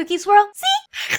Cookie Swirl, see?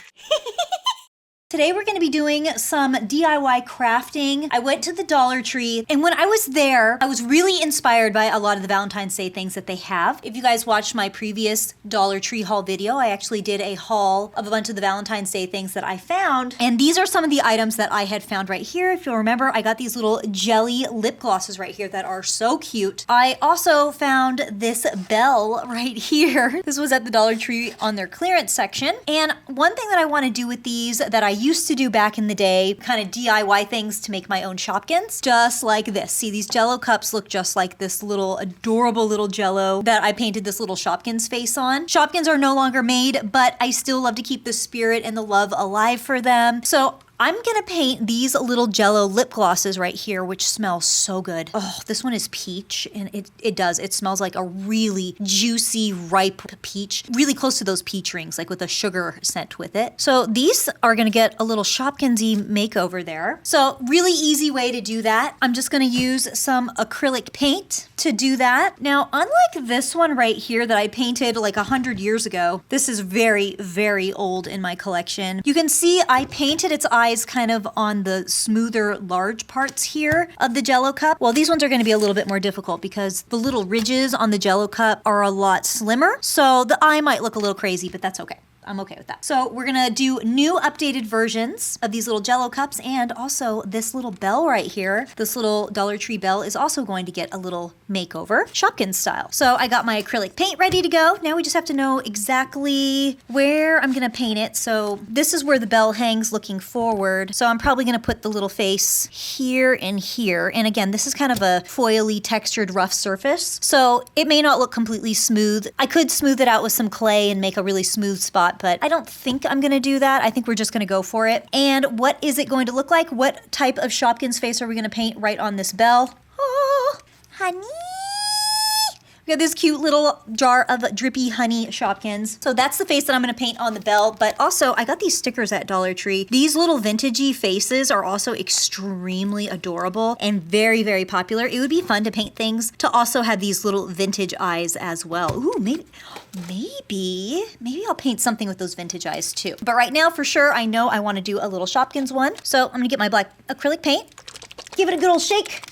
Today we're going to be doing some DIY crafting. I went to the Dollar Tree, and when I was there, I was really inspired by a lot of the Valentine's Day things that they have. If you guys watched my previous Dollar Tree haul video, I actually did a haul of a bunch of the Valentine's Day things that I found. And these are some of the items that I had found right here. If you'll remember, I got these little jelly lip glosses right here that are so cute. I also found this bell right here. This was at the Dollar Tree on their clearance section. And one thing that I want to do with these that I used to do back in the day, kind of DIY things to make my own Shopkins, just like this. See, these Jello cups look just like this little adorable little Jello that I painted this little Shopkins face on. Shopkins are no longer made, but I still love to keep the spirit and the love alive for them. So I'm gonna paint these little Jello lip glosses right here, which smells so good. Oh, this one is peach, and it smells like a really juicy, ripe peach, really close to those peach rings, like with a sugar scent with it. So these are gonna get a little Shopkins-y makeover there. So really easy way to do that. I'm just gonna use some acrylic paint to do that. Now, unlike this one right here that I painted like 100 years ago, this is very, very old in my collection. You can see I painted its eyes kind of on the smoother large parts here of the Jello cup. Well, these ones are going to be a little bit more difficult because the little ridges on the Jello cup are a lot slimmer. So the eye might look a little crazy, but that's okay. I'm okay with that. So we're gonna do new updated versions of these little Jello cups, and also this little bell right here, this little Dollar Tree bell is also going to get a little makeover, Shopkins style. So I got my acrylic paint ready to go. Now we just have to know exactly where I'm gonna paint it. So this is where the bell hangs looking forward. So I'm probably gonna put the little face here and here. And again, this is kind of a foily textured rough surface. So it may not look completely smooth. I could smooth it out with some clay and make a really smooth spot, but I don't think I'm gonna do that. I think we're just gonna go for it. And what is it going to look like? What type of Shopkins face are we gonna paint right on this bell? Oh, honey. We got this cute little jar of drippy honey Shopkins. So that's the face that I'm gonna paint on the bell, but also I got these stickers at Dollar Tree. These little vintagey faces are also extremely adorable and very, very popular. It would be fun to paint things to also have these little vintage eyes as well. Ooh, maybe I'll paint something with those vintage eyes too. But right now, for sure, I know I wanna do a little Shopkins one. So I'm gonna get my black acrylic paint, give it a good old shake.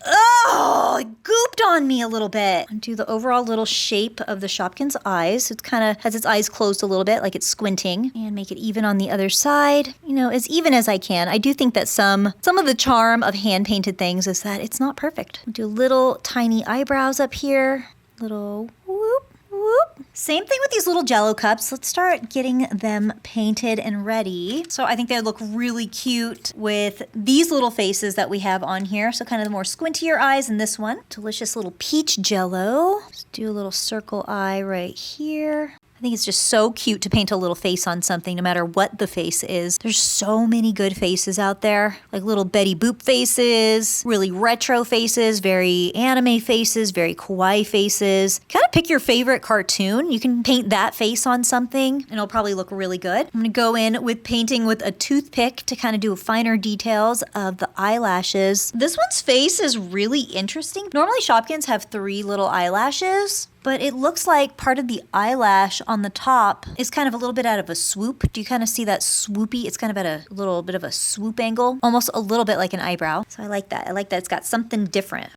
Oh, it gooped on me a little bit. Do the overall little shape of the Shopkins eyes. It kind of has its eyes closed a little bit, like it's squinting. And make it even on the other side. You know, as even as I can. I do think that some of the charm of hand-painted things is that it's not perfect. Do little tiny eyebrows up here. Little whoop. Whoop. Same thing with these little Jello cups. Let's start getting them painted and ready. So I think they look really cute with these little faces that we have on here. So kind of the more squintier eyes in this one. Delicious little peach Jello. Just do a little circle eye right here. I think it's just so cute to paint a little face on something, no matter what the face is. There's so many good faces out there, like little Betty Boop faces, really retro faces, very anime faces, very kawaii faces. Kind of pick your favorite cartoon. You can paint that face on something and it'll probably look really good. I'm gonna go in with painting with a toothpick to kind of do finer details of the eyelashes. This one's face is really interesting. Normally Shopkins have 3 little eyelashes, but it looks like part of the eyelash on the top is kind of a little bit out of a swoop. Do you kind of see that swoopy? It's kind of at a little bit of a swoop angle, almost a little bit like an eyebrow. So I like that. I like that it's got something different.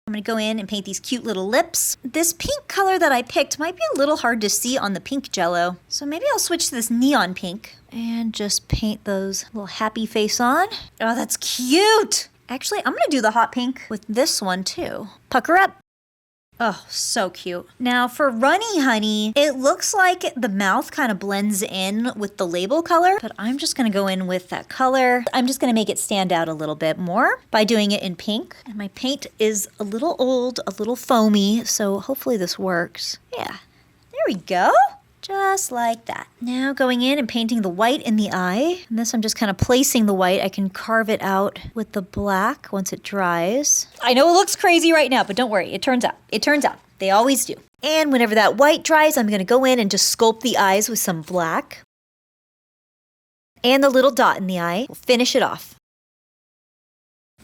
I'm gonna go in and paint these cute little lips. This pink color that I picked might be a little hard to see on the pink Jello. So maybe I'll switch to this neon pink and just paint those little happy face on. Oh, that's cute. Actually, I'm gonna do the hot pink with this one too. Pucker up. Oh, so cute. Now for Runny Honey, it looks like the mouth kind of blends in with the label color, but I'm just gonna go in with that color. I'm just gonna make it stand out a little bit more by doing it in pink. And my paint is a little old, a little foamy, so hopefully this works. Yeah, there we go. Just like that. Now going in and painting the white in the eye. And this I'm just kind of placing the white. I can carve it out with the black once it dries. I know it looks crazy right now, but don't worry, it turns out. It turns out. They always do. And whenever that white dries, I'm gonna go in and just sculpt the eyes with some black. And the little dot in the eye. We'll finish it off.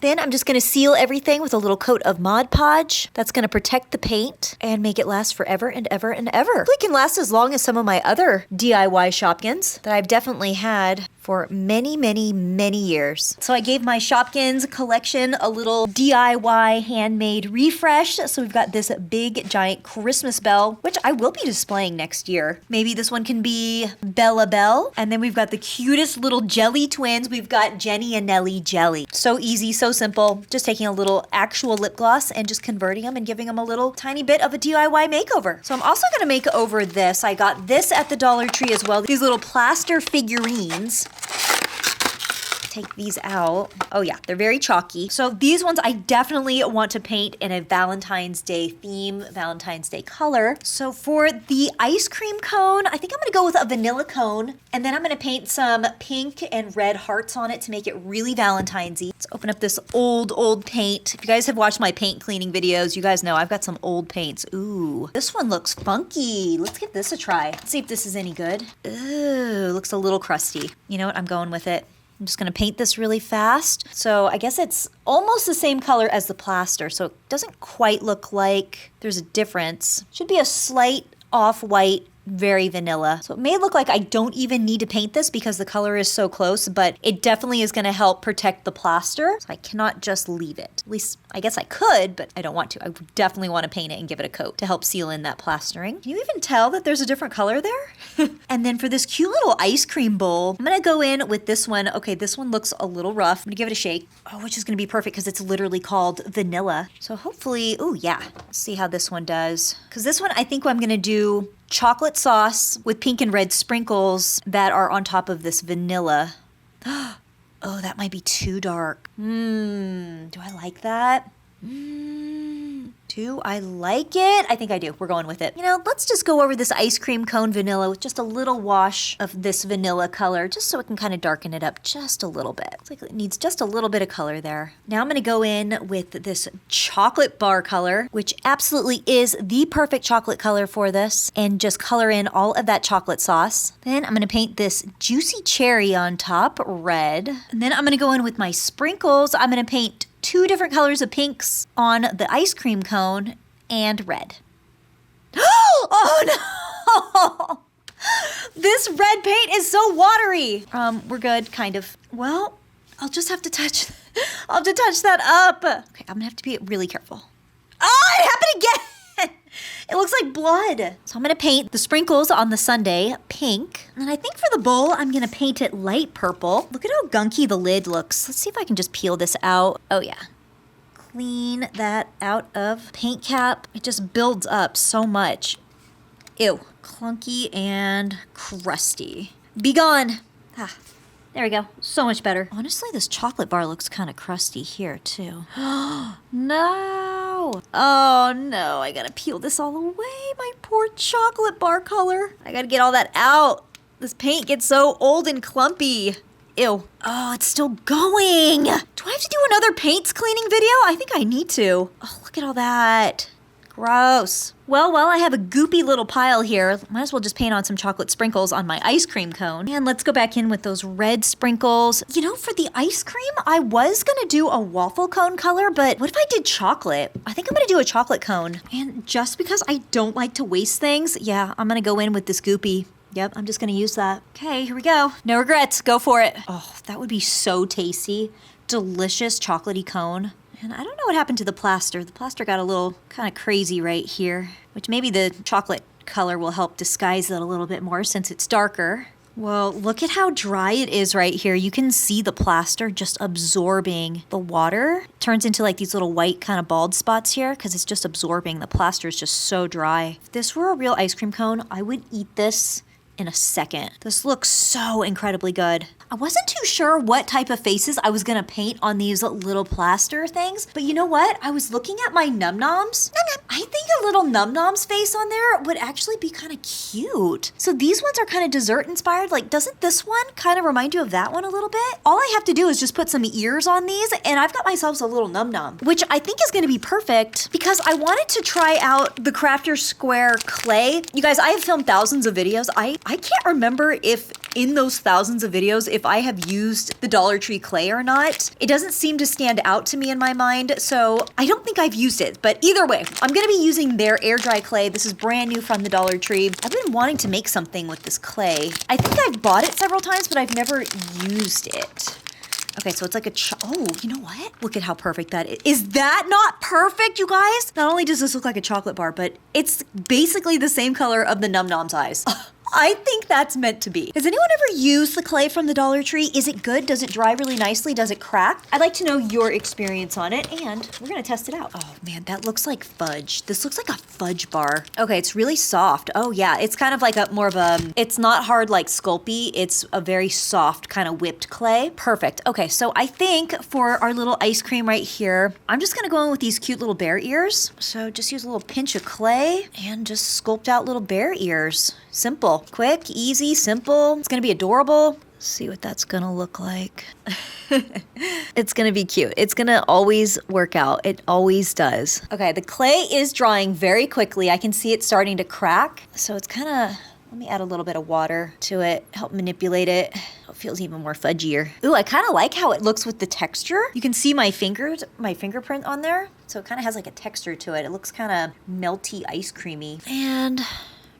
Then I'm just gonna seal everything with a little coat of Mod Podge. That's gonna protect the paint and make it last forever and ever and ever. Hopefully it can last as long as some of my other DIY Shopkins that I've definitely had for many, many, many years. So I gave my Shopkins collection a little DIY handmade refresh. So we've got this big giant Christmas bell, which I will be displaying next year. Maybe this one can be Bella Bell. And then we've got the cutest little jelly twins. We've got Jenny and Nelly Jelly. So easy, so simple. Just taking a little actual lip gloss and just converting them and giving them a little tiny bit of a DIY makeover. So I'm also gonna make over this. I got this at the Dollar Tree as well. These little plaster figurines. Take these out. Oh yeah, they're very chalky. So these ones I definitely want to paint in a Valentine's Day theme, Valentine's Day color. So for the ice cream cone, I think I'm gonna go with a vanilla cone, and then I'm gonna paint some pink and red hearts on it to make it really Valentine's-y. Let's open up this old paint. If you guys have watched my paint cleaning videos, you guys know I've got some old paints. Ooh, this one looks funky. Let's give this a try. Let's see if this is any good. Ooh, looks a little crusty. You know what, I'm going with it. I'm just gonna paint this really fast. So I guess it's almost the same color as the plaster, so it doesn't quite look like there's a difference. Should be a slight off-white, very vanilla. So it may look like I don't even need to paint this because the color is so close, but it definitely is gonna help protect the plaster. So I cannot just leave it. At least I guess I could, but I don't want to. I definitely want to paint it and give it a coat to help seal in that plastering. Can you even tell that there's a different color there? And then for this cute little ice cream bowl, I'm gonna go in with this one. Okay, this one looks a little rough. I'm gonna give it a shake. Oh, which is gonna be perfect because it's literally called vanilla. So hopefully, oh yeah, let's see how this one does. Because this one, I think I'm gonna do chocolate sauce with pink and red sprinkles that are on top of this vanilla. Oh, that might be too dark. Do I like that? Do I like it? I think I do. We're going with it. You know, let's just go over this ice cream cone vanilla with just a little wash of this vanilla color, just so it can kind of darken it up just a little bit. It's like it needs just a little bit of color there. Now I'm gonna go in with this chocolate bar color, which absolutely is the perfect chocolate color for this, and just color in all of that chocolate sauce. Then I'm gonna paint this juicy cherry on top, red. And then I'm gonna go in with my sprinkles. I'm gonna paint 2 different colors of pinks on the ice cream cone and red. Oh no! This red paint is so watery. We're good, kind of. Well, I'll just have to touch that up. Okay, I'm gonna have to be really careful. Oh, it happened again! It looks like blood. So I'm gonna paint the sprinkles on the sundae pink. And I think for the bowl, I'm gonna paint it light purple. Look at how gunky the lid looks. Let's see if I can just peel this out. Oh yeah. Clean that out of paint cap. It just builds up so much. Ew. Clunky and crusty. Be gone. Ah. There we go. So much better. Honestly, this chocolate bar looks kind of crusty here, too. No! Oh, no. I gotta peel this all away. My poor chocolate bar color. I gotta get all that out. This paint gets so old and clumpy. Ew. Oh, it's still going. Do I have to do another paints cleaning video? I think I need to. Oh, look at all that. Gross. Well, I have a goopy little pile here. Might as well just paint on some chocolate sprinkles on my ice cream cone. And let's go back in with those red sprinkles. You know, for the ice cream, I was gonna do a waffle cone color, but what if I did chocolate? I think I'm gonna do a chocolate cone. And just because I don't like to waste things, yeah, I'm gonna go in with this goopy. Yep, I'm just gonna use that. Okay, here we go. No regrets, go for it. Oh, that would be so tasty. Delicious chocolatey cone. And I don't know what happened to the plaster. The plaster got a little kind of crazy right here, which maybe the chocolate color will help disguise it a little bit more since it's darker. Well, look at how dry it is right here. You can see the plaster just absorbing the water. It turns into like these little white kind of bald spots here because it's just absorbing. The plaster is just so dry. If this were a real ice cream cone, I would eat this in a second. This looks so incredibly good. I wasn't too sure what type of faces I was gonna paint on these little plaster things, but you know what? I was looking at my Num Noms. I think a little Num Noms face on there would actually be kind of cute. So these ones are kind of dessert inspired. Like, doesn't this one kind of remind you of that one a little bit? All I have to do is just put some ears on these and I've got myself a little Num Nom, which I think is gonna be perfect because I wanted to try out the Crafter Square clay. You guys, I have filmed thousands of videos. I can't remember if in those thousands of videos if I have used the Dollar Tree clay or not. It doesn't seem to stand out to me in my mind, so I don't think I've used it. But either way, I'm gonna be using their air dry clay. This is brand new from the Dollar Tree. I've been wanting to make something with this clay. I think I've bought it several times, but I've never used it. Okay, so it's like a, oh, you know what? Look at how perfect that is. Is that not perfect, you guys? Not only does this look like a chocolate bar, but it's basically the same color of the Num Nom's eyes. I think that's meant to be. Has anyone ever used the clay from the Dollar Tree? Is it good? Does it dry really nicely? Does it crack? I'd like to know your experience on it, and we're gonna test it out. Oh man, that looks like fudge. This looks like a fudge bar. Okay, it's really soft. Oh yeah, it's kind of like a more of a, it's not hard like Sculpey. It's a very soft kind of whipped clay. Perfect. Okay, so I think for our little ice cream right here, I'm just gonna go in with these cute little bear ears. So just use a little pinch of clay and just sculpt out little bear ears. Simple, quick, easy, simple. It's gonna be adorable. Let's see what that's gonna look like. It's gonna be cute. It's gonna always work out. It always does. Okay, the clay is drying very quickly. I can see it starting to crack. So it's kind of, let me add a little bit of water to it, help manipulate it. It feels even more fudgier. Ooh, I kind of like how it looks with the texture. You can see my fingers, my fingerprint on there. So it kind of has like a texture to it. It looks kind of melty, ice creamy. And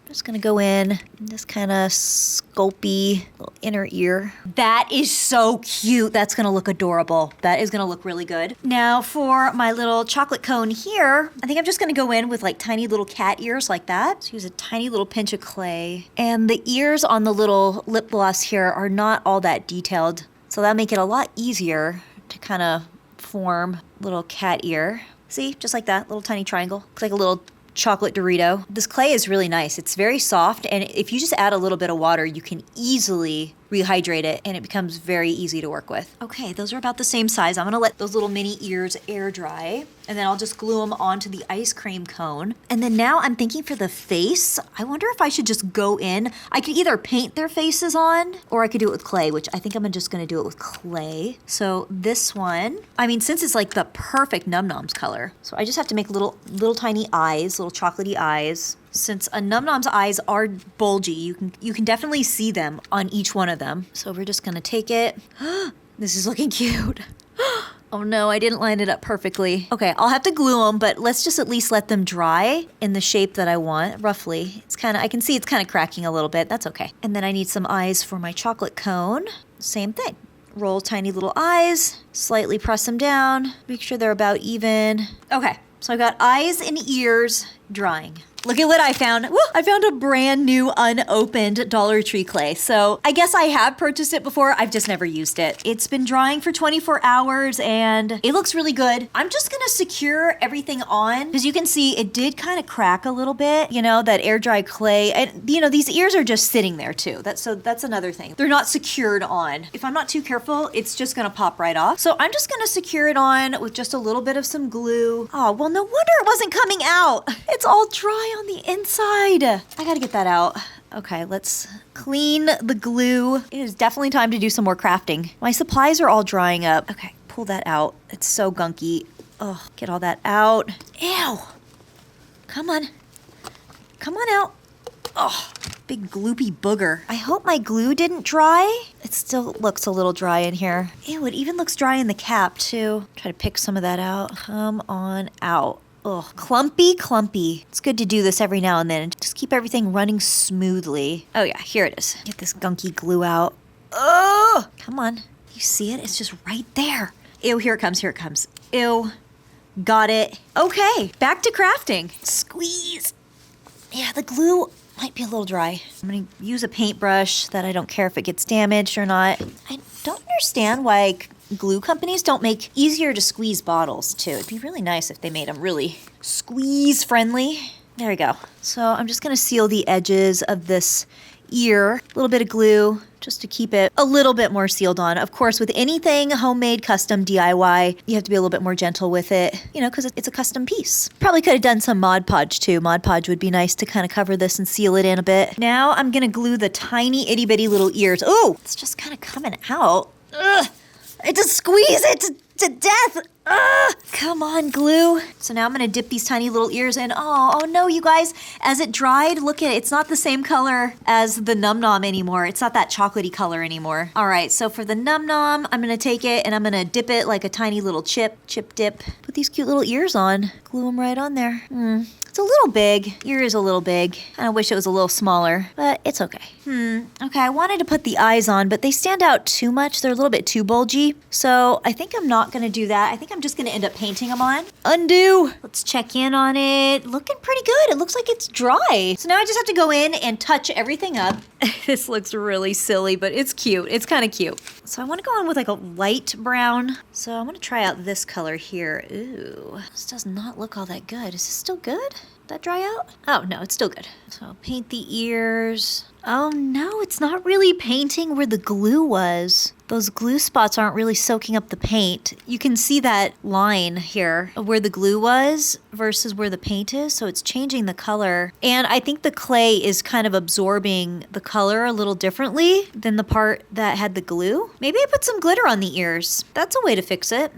just gonna go in, this kind of sculpey little inner ear. That is so cute. That's gonna look adorable. That is gonna look really good. Now for my little chocolate cone here, I think I'm just gonna go in with like tiny little cat ears like that. So use a tiny little pinch of clay. And the ears on the little lip gloss here are not all that detailed. So that'll make it a lot easier to kind of form little cat ear. See, just like that, little tiny triangle. Looks like a little chocolate Dorito. This clay is really nice. It's very soft, and if you just add a little bit of water, you can easily rehydrate it, and it becomes very easy to work with. Okay, those are about the same size. I'm gonna let those little mini ears air dry, and then I'll just glue them onto the ice cream cone. And then now I'm thinking for the face, I wonder if I should just go in. I could either paint their faces on, or I could do it with clay, which I think I'm just gonna do it with clay. So this one, I mean, since it's like the perfect Num Nom's color, so I just have to make little tiny eyes, little chocolatey eyes. Since a Num Nom's eyes are bulgy, you can definitely see them on each one of them. So we're just gonna take it. This is looking cute. Oh no, I didn't line it up perfectly. Okay, I'll have to glue them, but let's just at least let them dry in the shape that I want, roughly. It's kind of, I can see it's kind of cracking a little bit. That's okay. And then I need some eyes for my chocolate cone. Same thing. Roll tiny little eyes, slightly press them down, make sure they're about even. Okay, so I've got eyes and ears drying. Look at what I found. Woo! I found a brand new unopened Dollar Tree clay. So I guess I have purchased it before. I've just never used it. It's been drying for 24 hours and it looks really good. I'm just gonna secure everything on because you can see it did kind of crack a little bit, you know, that air dry clay. And you know, these ears are just sitting there too. That's another thing. They're not secured on. If I'm not too careful, it's just gonna pop right off. So I'm just gonna secure it on with just a little bit of some glue. Oh, well, no wonder it wasn't coming out. It's all dry on the inside. I gotta get that out. Okay, let's clean the glue. It is definitely time to do some more crafting. My supplies are all drying up. Okay, pull that out. It's so gunky. Oh, get all that out. Ew. Come on. Come on out. Oh, big gloopy booger. I hope my glue didn't dry. It still looks a little dry in here. Ew, it even looks dry in the cap too. Try to pick some of that out. Come on out. Ugh, clumpy. It's good to do this every now and then and just keep everything running smoothly. Oh yeah, here it is. Get this gunky glue out. Oh, come on. You see it? It's just right there. Ew, here it comes. Ew, got it. Okay, back to crafting. Squeeze. Yeah, the glue might be a little dry. I'm gonna use a paintbrush that I don't care if it gets damaged or not. I don't understand why glue companies don't make easier to squeeze bottles too. It'd be really nice if they made them really squeeze friendly. There we go. So I'm just gonna seal the edges of this ear. A little bit of glue just to keep it a little bit more sealed on. Of course, with anything homemade, custom, DIY, you have to be a little bit more gentle with it, you know, because it's a custom piece. Probably could have done some Mod Podge too. Mod Podge would be nice to kind of cover this and seal it in a bit. Now I'm gonna glue the tiny itty bitty little ears. Ooh, it's just kind of coming out. Ugh. I just squeeze it to death. Ah, come on, glue. So now I'm gonna dip these tiny little ears in. Oh no, you guys, as it dried, look at it. It's not the same color as the Num Nom anymore. It's not that chocolatey color anymore. All right, so for the Num Nom, I'm gonna take it and I'm gonna dip it like a tiny little chip dip. Put these cute little ears on. Glue them right on there. It's a little big. Ear is a little big. I wish it was a little smaller, but it's okay. Okay, I wanted to put the eyes on, but they stand out too much. They're a little bit too bulgy. So I think I'm not gonna do that. I think I'm just gonna end up painting them on. Undo. Let's check in on it. Looking pretty good. It looks like it's dry. So now I just have to go in and touch everything up. This looks really silly, but it's cute. It's kind of cute. So I want to go in with like a light brown. So I want to try out this color here. Ooh, this does not look all that good. Is this still good? Did that dry out? Oh, no, it's still good. So I'll paint the ears. Oh no, it's not really painting where the glue was. Those glue spots aren't really soaking up the paint. You can see that line here of where the glue was versus where the paint is, so it's changing the color. And I think the clay is kind of absorbing the color a little differently than the part that had the glue. Maybe I put some glitter on the ears. That's a way to fix it.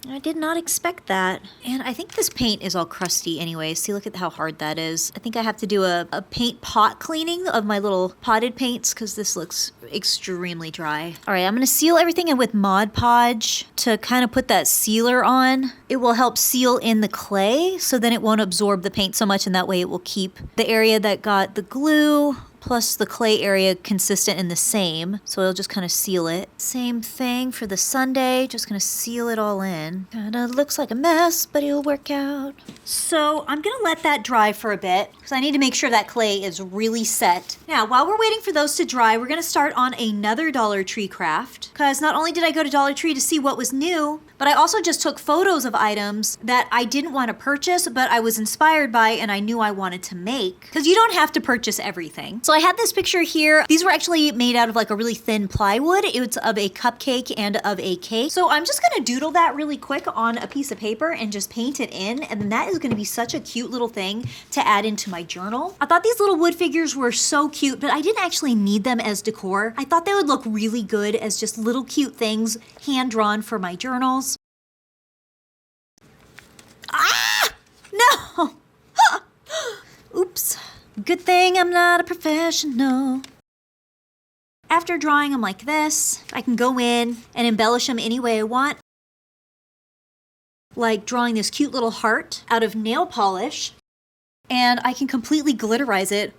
I did not expect that. And I think this paint is all crusty anyway. See, look at how hard that is. I think I have to do a paint pot cleaning of my little potted paints because this looks extremely dry. All right, I'm gonna seal everything in with Mod Podge to kind of put that sealer on. It will help seal in the clay so then it won't absorb the paint so much, and that way it will keep the area that got the glue plus the clay area consistent and the same. So it'll just kind of seal it. Same thing for the sundae, just gonna seal it all in. Kinda looks like a mess, but it'll work out. So I'm gonna let that dry for a bit because I need to make sure that clay is really set. Now, while we're waiting for those to dry, we're gonna start on another Dollar Tree craft because not only did I go to Dollar Tree to see what was new, but I also just took photos of items that I didn't want to purchase, but I was inspired by and I knew I wanted to make. Because you don't have to purchase everything. So I had this picture here. These were actually made out of like a really thin plywood. It was of a cupcake and of a cake. So I'm just gonna doodle that really quick on a piece of paper and just paint it in. And then that is gonna be such a cute little thing to add into my journal. I thought these little wood figures were so cute, but I didn't actually need them as decor. I thought they would look really good as just little cute things hand-drawn for my journals. Ah! No! Oops. Good thing I'm not a professional. After drawing them like this, I can go in and embellish them any way I want. Like drawing this cute little heart out of nail polish. And I can completely glitterize it.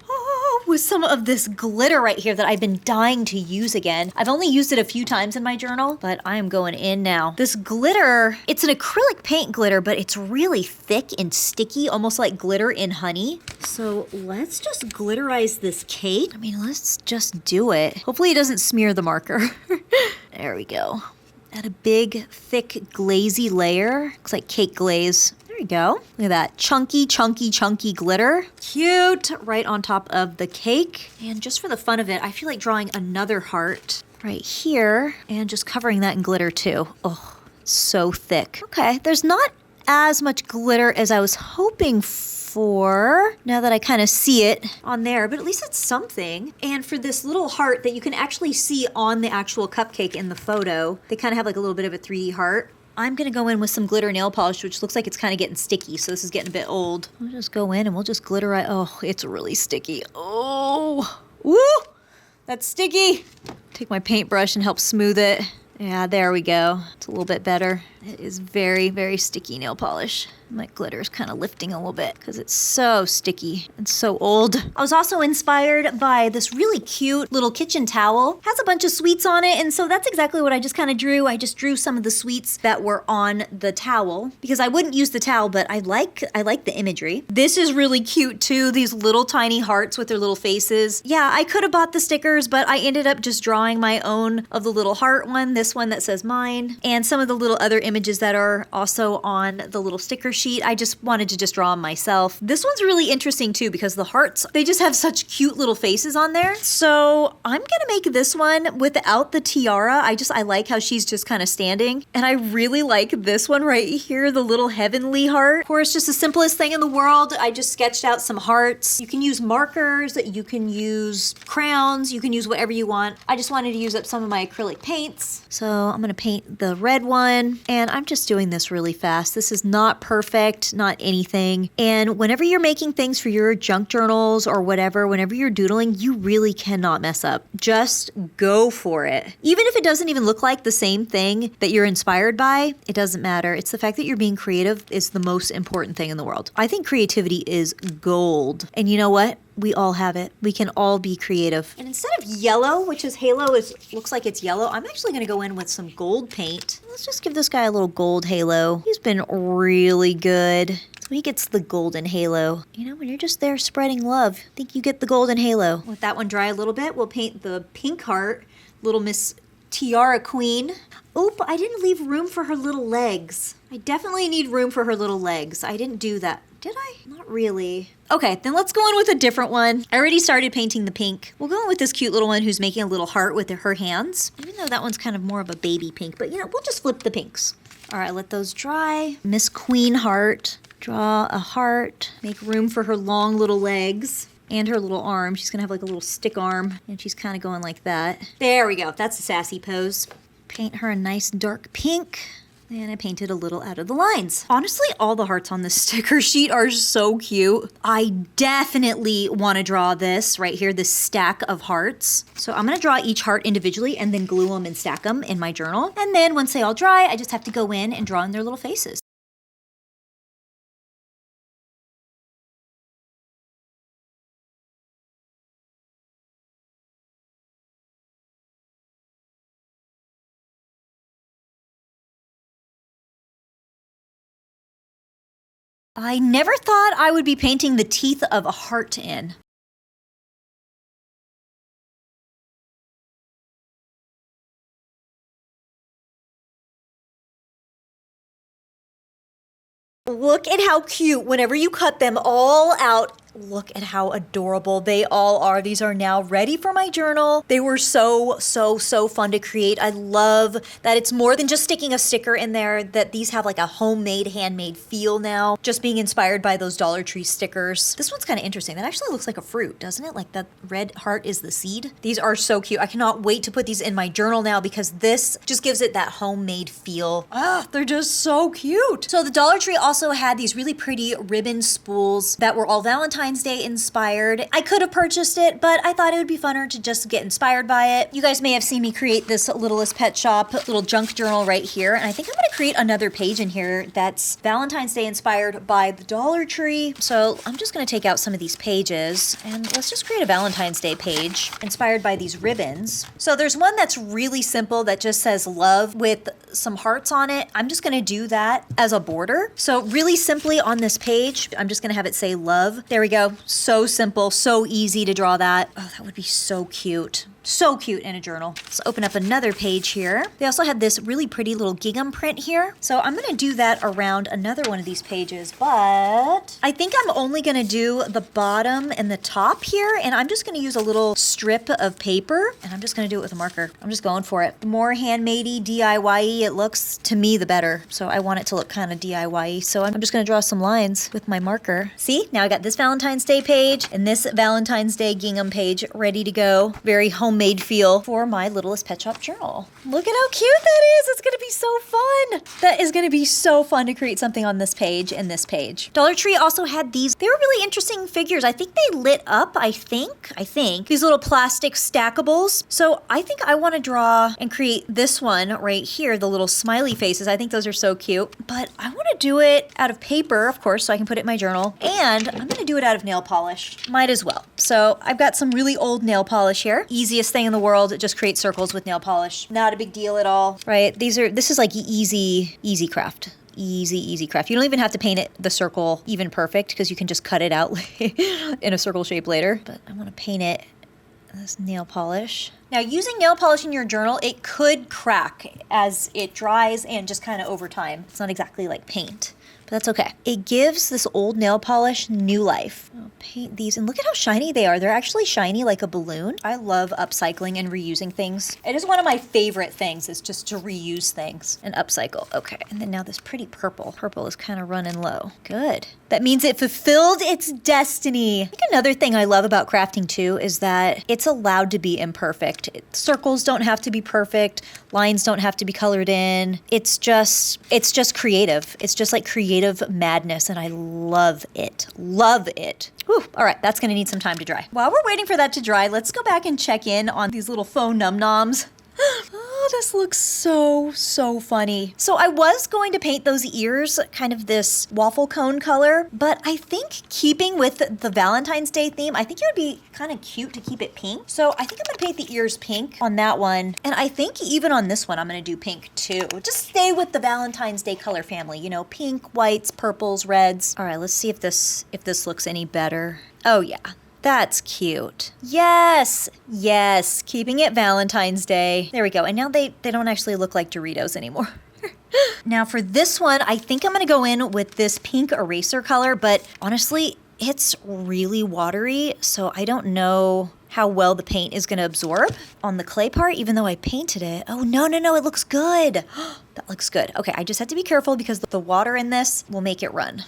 With some of this glitter right here that I've been dying to use again. I've only used it a few times in my journal, but I am going in now. This glitter, it's an acrylic paint glitter, but it's really thick and sticky, almost like glitter in honey. So let's just glitterize this cake. I mean, let's just do it. Hopefully it doesn't smear the marker. There we go. Add a big, thick, glazy layer. Looks like cake glaze. There we go. Look at that chunky, chunky, chunky glitter. Cute. Right on top of the cake. And just for the fun of it, I feel like drawing another heart right here and just covering that in glitter too. Oh, so thick. Okay, there's not as much glitter as I was hoping for now that I kind of see it on there, but at least it's something. And for this little heart that you can actually see on the actual cupcake in the photo, they kind of have like a little bit of a 3D heart. I'm gonna go in with some glitter nail polish, which looks like it's kind of getting sticky, so this is getting a bit old. We'll just go in and we'll just glitterize. Oh, it's really sticky. Oh, woo! That's sticky. Take my paintbrush and help smooth it. Yeah, there we go. It's a little bit better. It is very, very sticky nail polish. My glitter is kind of lifting a little bit because it's so sticky and so old. I was also inspired by this really cute little kitchen towel. Has a bunch of sweets on it, and so that's exactly what I just kind of drew. I just drew some of the sweets that were on the towel because I wouldn't use the towel, but I like the imagery. This is really cute too. These little tiny hearts with their little faces. Yeah, I could have bought the stickers, but I ended up just drawing my own of the little heart one, this one that says mine, and some of the little other images that are also on the little sticker sheet. I just wanted to just draw them myself. This one's really interesting too because the hearts, they just have such cute little faces on there. So I'm gonna make this one without the tiara. I like how she's just kind of standing. And I really like this one right here, the little heavenly heart. Of course, just the simplest thing in the world. I just sketched out some hearts. You can use markers, you can use crowns, you can use whatever you want. I just wanted to use up some of my acrylic paints. So I'm gonna paint the red one and Again, I'm just doing this really fast. This is not perfect, not anything. And whenever you're making things for your junk journals or whatever, whenever you're doodling, you really cannot mess up. Just go for it. Even if it doesn't even look like the same thing that you're inspired by, it doesn't matter. It's the fact that you're being creative is the most important thing in the world. I think creativity is gold. And you know what? We all have it. We can all be creative. And instead of yellow, which is halo looks like it's yellow, I'm actually gonna go in with some gold paint. Let's just give this guy a little gold halo. He's been really good. So he gets the golden halo. You know, when you're just there spreading love, I think you get the golden halo. Let that one dry a little bit. We'll paint the pink heart, little Miss Tiara Queen. Oop, I didn't leave room for her little legs. I definitely need room for her little legs. I didn't do that. Did I? Not really. Okay, then let's go in with a different one. I already started painting the pink. We'll go in with this cute little one who's making a little heart with her hands. Even though that one's kind of more of a baby pink, but you know, we'll just flip the pinks. All right, let those dry. Miss Queen heart. Draw a heart. Make room for her long little legs. And her little arm. She's gonna have like a little stick arm. And she's kind of going like that. There we go. That's a sassy pose. Paint her a nice dark pink. And I painted a little out of the lines. Honestly, all the hearts on this sticker sheet are so cute. I definitely want to draw this right here, this stack of hearts. So I'm going to draw each heart individually and then glue them and stack them in my journal. And then once they all dry, I just have to go in and draw in their little faces. I never thought I would be painting the teeth of a heart in. Look at how cute whenever you cut them all out. Look at how adorable they all are. These are now ready for my journal. They were so fun to create. I love that it's more than just sticking a sticker in there, that these have like a homemade, handmade feel now. Just being inspired by those Dollar Tree stickers. This one's kind of interesting. That actually looks like a fruit, doesn't it? Like that red heart is the seed. These are so cute. I cannot wait to put these in my journal now because this just gives it that homemade feel. Ah, they're just so cute. So the Dollar Tree also had these really pretty ribbon spools that were all Valentine Day inspired. I could have purchased it, but I thought it would be funner to just get inspired by it. You guys may have seen me create this Littlest Pet Shop little junk journal right here, and I think I'm going to create another page in here that's Valentine's Day inspired by the Dollar Tree. So I'm just going to take out some of these pages, and let's just create a Valentine's Day page inspired by these ribbons. So there's one that's really simple that just says love with some hearts on it. I'm just going to do that as a border. So really simply on this page, I'm just going to have it say love. There we go. So simple, so easy to draw that. Oh, that would be so cute. So cute in a journal. Let's open up another page here. They also had this really pretty little gingham print here. So I'm gonna do that around another one of these pages, but I think I'm only gonna do the bottom and the top here, and I'm just gonna use a little strip of paper, and I'm just gonna do it with a marker. I'm just going for it. The more handmade-y, DIY-y it looks, to me, the better. So I want it to look kind of DIY-y. So I'm just gonna draw some lines with my marker. See, now I got this Valentine's Day page and this Valentine's Day gingham page ready to go. Very homemade feel for my Littlest Pet Shop journal. Look at how cute that is. It's gonna be so fun. That is gonna be so fun to create something on this page and this page. Dollar Tree also had these. They were really interesting figures. I think they lit up, I think. These little plastic stackables. So I think I wanna draw and create this one right here, the little smiley faces. I think those are so cute, but I wanna do it out of paper, of course, so I can put it in my journal. And I'm gonna do it out of nail polish. Might as well. So I've got some really old nail polish here. Easiest thing in the world, just create circles with nail polish. Not a big deal at all, right? This is like easy craft. Easy craft. You don't even have to paint it the circle even perfect because you can just cut it out in a circle shape later. But I want to paint it this nail polish. Now, using nail polish in your journal, it could crack as it dries and just kind of over time. It's not exactly like paint. but that's okay. It gives this old nail polish new life. I'll paint these, and look at how shiny they are. They're actually shiny like a balloon. I love upcycling and reusing things. It is one of my favorite things, is just to reuse things and upcycle. Okay, and then now this pretty purple. Purple is kind of running low. Good. That means it fulfilled its destiny. I think another thing I love about crafting too is that it's allowed to be imperfect. Circles don't have to be perfect. Lines don't have to be colored in. It's just creative. It's just like creative madness, and I love it. Love it. Whew. All right, that's gonna need some time to dry. While we're waiting for that to dry, let's go back and check in on these little faux num-noms. Oh, this looks so funny. So I was going to paint those ears kind of this waffle cone color, but I think keeping with the Valentine's Day theme, I think it would be kind of cute to keep it pink. So I think I'm gonna paint the ears pink on that one. And I think even on this one, I'm gonna do pink too. Just stay with the Valentine's Day color family, you know, pink, whites, purples, reds. All right, let's see if this looks any better. Oh yeah. That's cute. Yes, yes, keeping it Valentine's Day. There we go. And now they don't actually look like Doritos anymore. Now for this one, I think I'm gonna go in with this pink eraser color, but honestly, it's really watery, so I don't know how well the paint is gonna absorb on the clay part, even though I painted it. Oh, no, it looks good. That looks good. Okay, I just have to be careful because the water in this will make it run.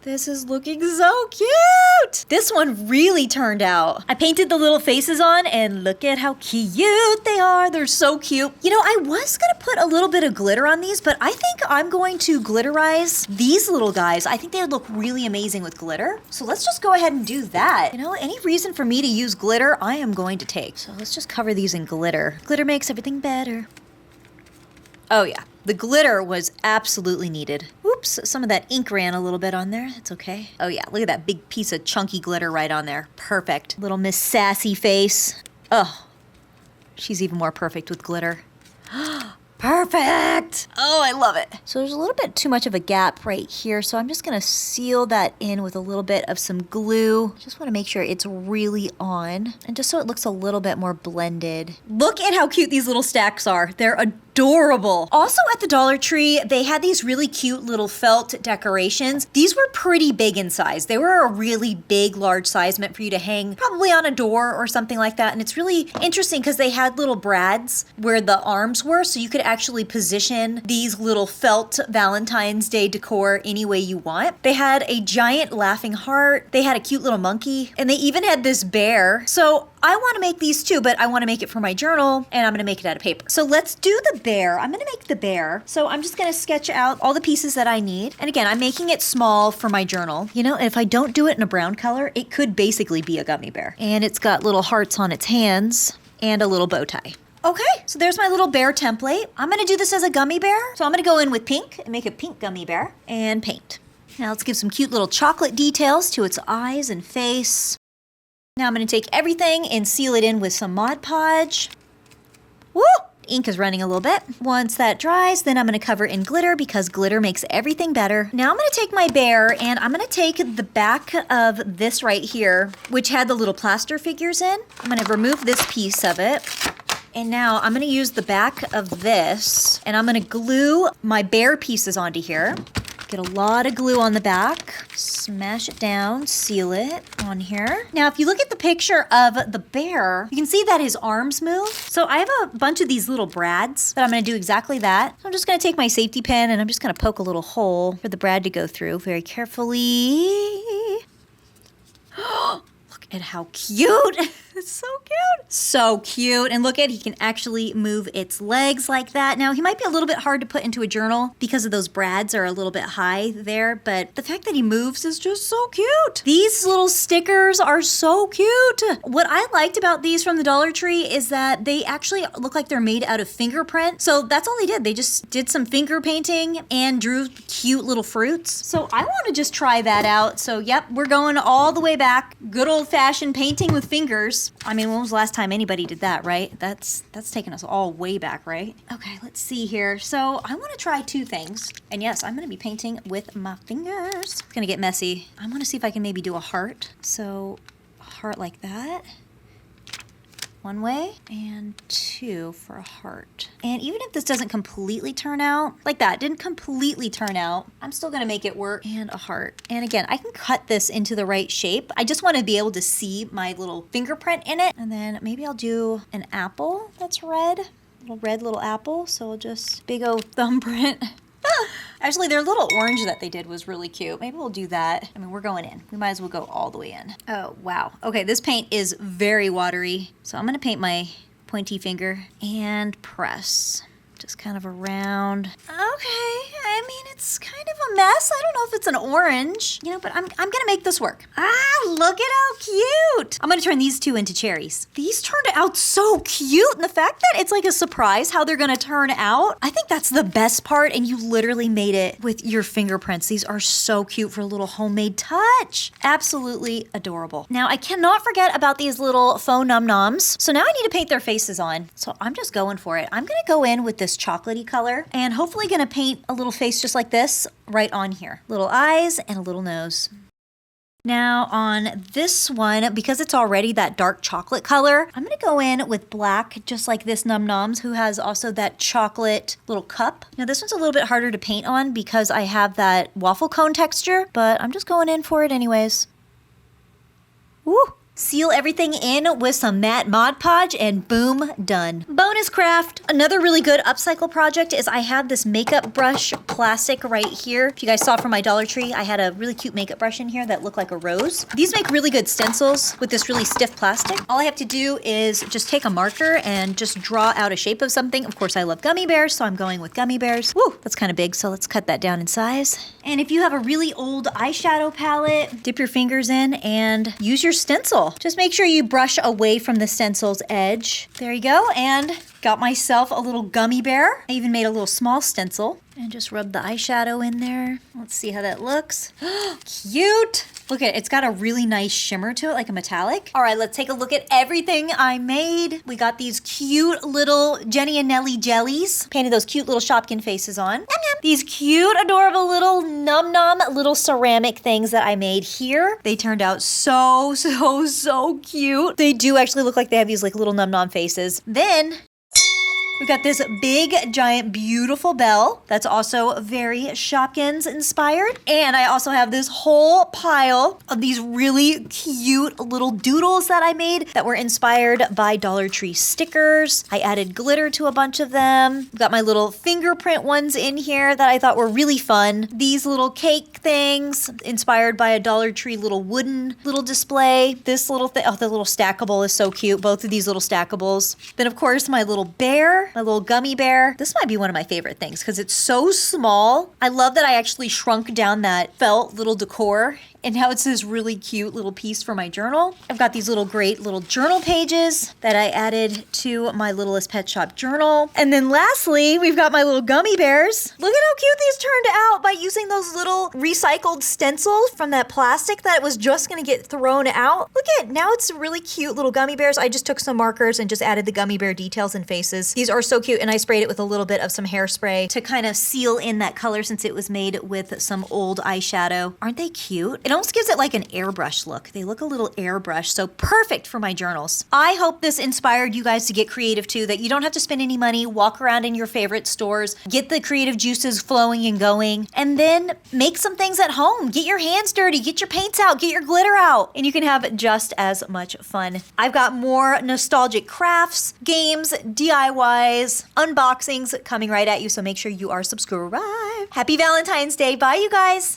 This is looking so cute. This one really turned out. I painted the little faces on and look at how cute they are. They're so cute. You know, I was gonna put a little bit of glitter on these, but I think I'm going to glitterize these little guys. I think they would look really amazing with glitter. So let's just go ahead and do that. You know, any reason for me to use glitter, I am going to take. So let's just cover these in glitter. Glitter makes everything better. Oh yeah, the glitter was absolutely needed. Oops, some of that ink ran a little bit on there. It's okay. Oh yeah, look at that big piece of chunky glitter right on there. Perfect. Little Miss Sassy face. Oh, she's even more perfect with glitter. Perfect! Oh, I love it. So there's a little bit too much of a gap right here, so I'm just gonna seal that in with a little bit of some glue. Just wanna make sure it's really on, and just so it looks a little bit more blended. Look at how cute these little stacks are. They're adorable. Also at the Dollar Tree, they had these really cute little felt decorations. These were pretty big in size. They were a really big, large size meant for you to hang probably on a door or something like that. And it's really interesting because they had little brads where the arms were, so you could actually position these little felt Valentine's Day decor any way you want. They had a giant laughing heart. They had a cute little monkey, and they even had this bear. So I want to make these too, but I want to make it for my journal, and I'm going to make it out of paper. So let's do the bear. I'm going to make the bear. So I'm just going to sketch out all the pieces that I need. And again, I'm making it small for my journal. You know, if I don't do it in a brown color, it could basically be a gummy bear. And it's got little hearts on its hands and a little bow tie. Okay, so there's my little bear template. I'm going to do this as a gummy bear. So I'm going to go in with pink and make a pink gummy bear and paint. Now let's give some cute little chocolate details to its eyes and face. Now I'm going to take everything and seal it in with some Mod Podge. Woo! Ink is running a little bit. Once that dries, then I'm going to cover it in glitter because glitter makes everything better. Now I'm going to take my bear and I'm going to take the back of this right here, which had the little plaster figures in. I'm going to remove this piece of it. And now I'm going to use the back of this and I'm going to glue my bear pieces onto here. Get a lot of glue on the back, smash it down, seal it on here. Now, if you look at the picture of the bear, you can see that his arms move. So I have a bunch of these little brads, but I'm gonna do exactly that. So I'm just gonna take my safety pin and I'm just gonna poke a little hole for the brad to go through very carefully. Look at how cute. It's so cute. So cute. And look at, he can actually move its legs like that. Now, he might be a little bit hard to put into a journal because of those brads are a little bit high there, but the fact that he moves is just so cute. These little stickers are so cute. What I liked about these from the Dollar Tree is that they actually look like they're made out of fingerprint. So that's all they did. They just did some finger painting and drew cute little fruits. So I want to just try that out. So yep, we're going all the way back. Good old-fashioned painting with fingers. I mean, when was the last time anybody did that, right? That's taken us all way back, right? Okay, let's see here. So I want to try two things. And yes, I'm going to be painting with my fingers. It's going to get messy. I want to see if I can maybe do a heart. So a heart like that. one way and 2 for a heart. And even if this doesn't completely turn out, like that, didn't completely turn out, I'm still gonna make it work. And a heart. And again, I can cut this into the right shape. I just wanna be able to see my little fingerprint in it. And then maybe I'll do an apple that's red. Little red little apple. So I'll just big old thumbprint. Actually, their little orange that they did was really cute. Maybe we'll do that. I mean, we're going in. We might as well go all the way in. Oh, wow. Okay, this paint is very watery. So I'm gonna paint my pointy finger and press. Just kind of around. Okay, I mean, it's kind of a mess. I don't know if it's an orange, you know, but I'm gonna make this work. Ah, look at how cute. I'm gonna turn these 2 into cherries. These turned out so cute. And the fact that it's like a surprise how they're gonna turn out, I think that's the best part. And you literally made it with your fingerprints. These are so cute for a little homemade touch. Absolutely adorable. Now, I cannot forget about these little faux num-noms. So now I need to paint their faces on. So I'm just going for it. I'm gonna go in with this chocolatey color and hopefully gonna paint a little face just like this right on here. Little eyes and a little nose. Now on this one, because it's already that dark chocolate color, I'm gonna go in with black, just like this Num Noms, who has also that chocolate little cup. Now this one's a little bit harder to paint on because I have that waffle cone texture, but I'm just going in for it anyways. Woo! Seal everything in with some matte Mod Podge and boom, done. Bonus craft. Another really good upcycle project is I have this makeup brush plastic right here. If you guys saw from my Dollar Tree, I had a really cute makeup brush in here that looked like a rose. These make really good stencils with this really stiff plastic. All I have to do is just take a marker and just draw out a shape of something. Of course, I love gummy bears, so I'm going with gummy bears. Woo, that's kind of big, so let's cut that down in size. And if you have a really old eyeshadow palette, dip your fingers in and use your stencil. Just make sure you brush away from the stencil's edge. There you go, and got myself a little gummy bear. I even made a little small stencil and just rub the eyeshadow in there. Let's see how that looks. Cute! Look at it, it's got a really nice shimmer to it, like a metallic. All right, let's take a look at everything I made. We got these cute little Jenny and Nelly jellies. Painted those cute little Shopkin faces on. Yum, yum. These cute, adorable little num-nom little ceramic things that I made here. They turned out so cute. They do actually look like they have these like little num-nom faces. Then we've got this big, giant, beautiful bell that's also very Shopkins inspired. And I also have this whole pile of these really cute little doodles that I made that were inspired by Dollar Tree stickers. I added glitter to a bunch of them. Got my little fingerprint ones in here that I thought were really fun. These little cake things inspired by a Dollar Tree little wooden little display. This little thing, oh, the little stackable is so cute. Both of these little stackables. Then of course my little bear. My little gummy bear. This might be one of my favorite things because it's so small. I love that I actually shrunk down that felt little decor. And now it's this really cute little piece for my journal. I've got these little great little journal pages that I added to my Littlest Pet Shop journal. And then lastly, we've got my little gummy bears. Look at how cute these turned out by using those little recycled stencils from that plastic that was just gonna get thrown out. Look at, now it's really cute little gummy bears. I just took some markers and just added the gummy bear details and faces. These are so cute, and I sprayed it with a little bit of some hairspray to kind of seal in that color since it was made with some old eyeshadow. Aren't they cute? It almost gives it like an airbrush look. They look a little airbrush, so perfect for my journals. I hope this inspired you guys to get creative too, that you don't have to spend any money, walk around in your favorite stores, get the creative juices flowing and going, and then make some things at home. Get your hands dirty, get your paints out, get your glitter out, and you can have just as much fun. I've got more nostalgic crafts, games, DIYs, unboxings coming right at you, so make sure you are subscribed. Happy Valentine's Day. Bye, you guys.